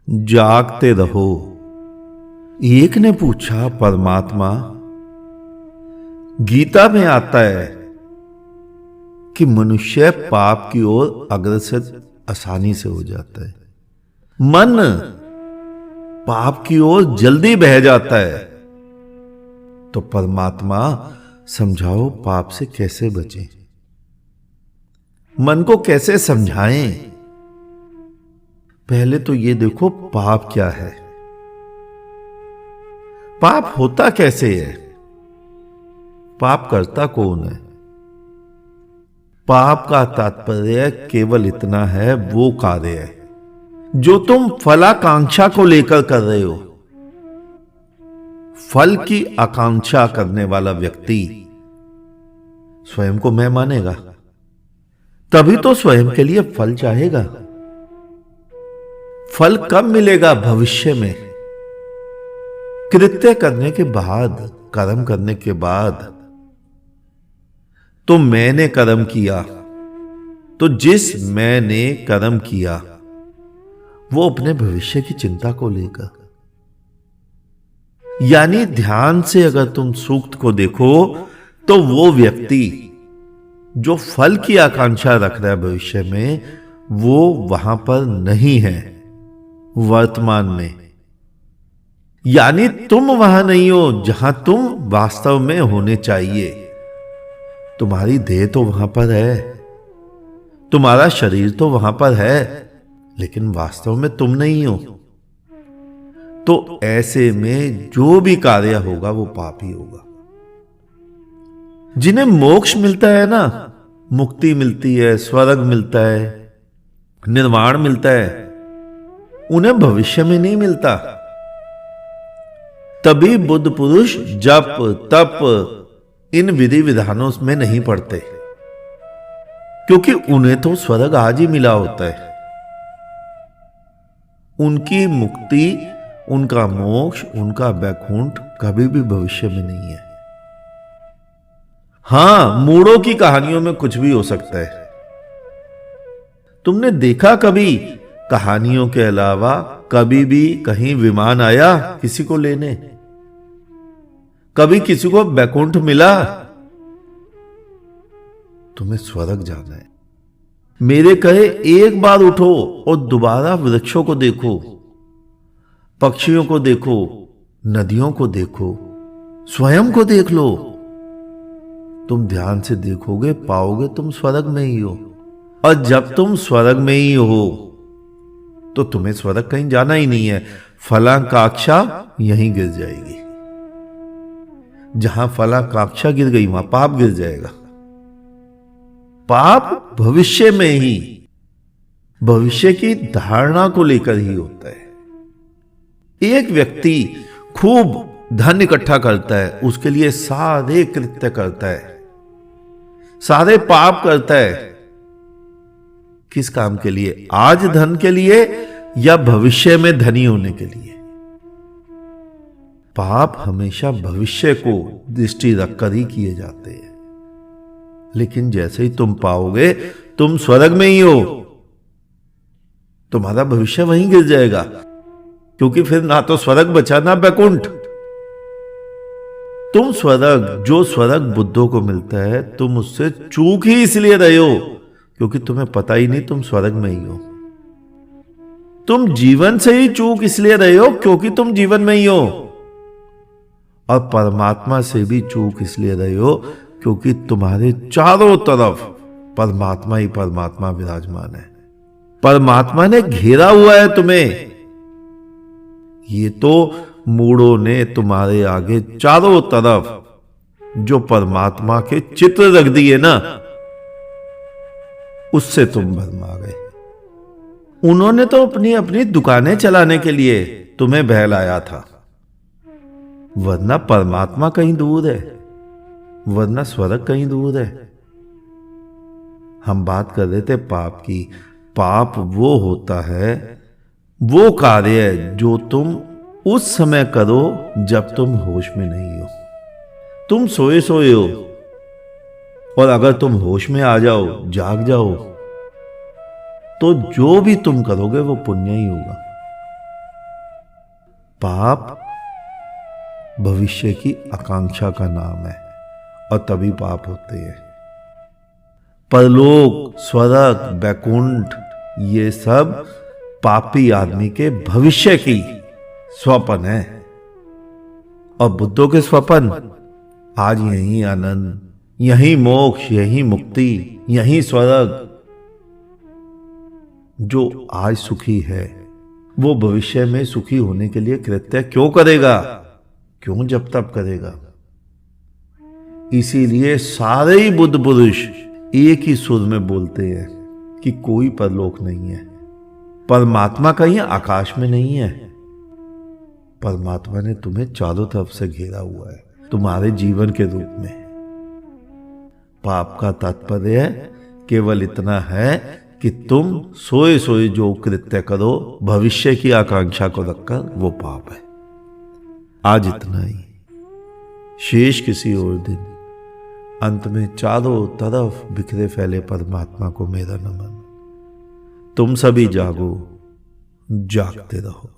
जागते रहो। एक ने पूछा, परमात्मा, गीता में आता है कि मनुष्य पाप की ओर अग्रसर आसानी से हो जाता है, मन पाप की ओर जल्दी बह जाता है। तो परमात्मा समझाओ, पाप से कैसे बचें, मन को कैसे समझाएं। पहले तो ये देखो पाप क्या है, पाप होता कैसे है, पाप करता कौन है। पाप का तात्पर्य केवल इतना है, वो कार्य है जो तुम फलाकांक्षा को लेकर कर रहे हो। फल की आकांक्षा करने वाला व्यक्ति स्वयं को मैं मानेगा, तभी तो स्वयं के लिए फल चाहेगा। फल कब मिलेगा? भविष्य में, कृत्य करने के बाद, कर्म करने के बाद। तो मैंने कर्म किया, तो जिस मैंने कर्म किया वो अपने भविष्य की चिंता को लेकर, यानी ध्यान से अगर तुम सूक्त को देखो तो वो व्यक्ति जो फल की आकांक्षा रख रहा है भविष्य में, वो वहां पर नहीं है वर्तमान में। यानी तुम वहां नहीं हो जहां तुम वास्तव में होने चाहिए। तुम्हारी देह तो वहां पर है, तुम्हारा शरीर तो वहां पर है, लेकिन वास्तव में तुम नहीं हो। तो ऐसे में जो भी कार्य होगा वो पाप ही होगा। जिन्हें मोक्ष मिलता है ना, मुक्ति मिलती है, स्वर्ग मिलता है, निर्वाण मिलता है, उन्हें भविष्य में नहीं मिलता। तभी बुद्ध पुरुष जप तप इन विधि विधानों में नहीं पड़ते, क्योंकि उन्हें तो स्वर्ग आज ही मिला होता है। उनकी मुक्ति, उनका मोक्ष, उनका वैकुंठ कभी भी भविष्य में नहीं है। हां, मूढ़ों की कहानियों में कुछ भी हो सकता है। तुमने देखा कभी कहानियों के अलावा कभी भी कहीं विमान आया किसी को लेने? कभी किसी को वैकुंठ मिला? तुम्हें स्वर्ग जाना है। मेरे कहे एक बार उठो और दोबारा वृक्षों को देखो, पक्षियों को देखो, नदियों को देखो, स्वयं को देख लो। तुम ध्यान से देखोगे, पाओगे तुम स्वर्ग में ही हो। और जब तुम स्वर्ग में ही हो तो तुम्हें स्वर्ग कहीं जाना ही नहीं है। फलाकांक्षा यहीं गिर जाएगी। जहां फलाकांक्षा गिर गई वहां पाप गिर जाएगा। पाप भविष्य में ही, भविष्य की धारणा को लेकर ही होता है। एक व्यक्ति खूब धन इकट्ठा करता है, उसके लिए सारे कृत्य करता है, सारे पाप करता है। किस काम के लिए? आज धन के लिए या भविष्य में धनी होने के लिए? पाप हमेशा भविष्य को दृष्टि रखकर ही किए जाते हैं। लेकिन जैसे ही तुम पाओगे तुम स्वर्ग में ही हो, तुम्हारा भविष्य वहीं गिर जाएगा, क्योंकि फिर ना तो स्वर्ग बचा ना वैकुंठ। तुम स्वर्ग, जो स्वर्ग बुद्धों को मिलता है, तुम उससे चूक ही इसलिए रहे हो क्योंकि तुम्हें पता ही नहीं तुम स्वर्ग में ही हो। तुम जीवन से ही चूक इसलिए रहे हो क्योंकि तुम जीवन में ही हो। और परमात्मा से भी चूक इसलिए रहे हो क्योंकि तुम्हारे चारों तरफ परमात्मा ही परमात्मा विराजमान है। परमात्मा ने घेरा हुआ है तुम्हें। ये तो मूढ़ों ने तुम्हारे आगे चारों तरफ जो परमात्मा के चित्र रख दिए ना, उससे तुम भरमा गए। उन्होंने तो अपनी अपनी दुकानें चलाने के लिए तुम्हें बहलाया था, वरना परमात्मा कहीं दूर है, वरना स्वर्ग कहीं दूर है। हम बात कर रहे थे पाप की। पाप वो होता है, वो कार्य जो तुम उस समय करो जब तुम होश में नहीं हो। तुम सोए सोए हो, और अगर तुम होश में आ जाओ, जाग जाओ, तो जो भी तुम करोगे वो पुण्य ही होगा। पाप भविष्य की आकांक्षा का नाम है और तभी पाप होते हैं। परलोक, स्वर्ग, वैकुंठ, ये सब पापी आदमी के भविष्य की स्वप्न है। और बुद्धों के स्वप्न आज यही आनंद, यही मोक्ष, यही मुक्ति, यही स्वर्ग। जो आज सुखी है वो भविष्य में सुखी होने के लिए कृत्य क्यों करेगा, क्यों जप तप करेगा। इसीलिए सारे ही बुद्ध पुरुष एक ही सुर में बोलते हैं कि कोई परलोक नहीं है, परमात्मा कहीं आकाश में नहीं है। परमात्मा ने तुम्हें चारों तरफ से घेरा हुआ है, तुम्हारे जीवन के रूप में। पाप का तात्पर्य केवल इतना है कि तुम सोए सोए जो कृत्य करो भविष्य की आकांक्षा को रखकर, वो पाप है। आज इतना ही, शेष किसी और दिन। अंत में चारों तरफ बिखरे फैले परमात्मा को मेरा नमन। तुम सभी जागो, जागते रहो।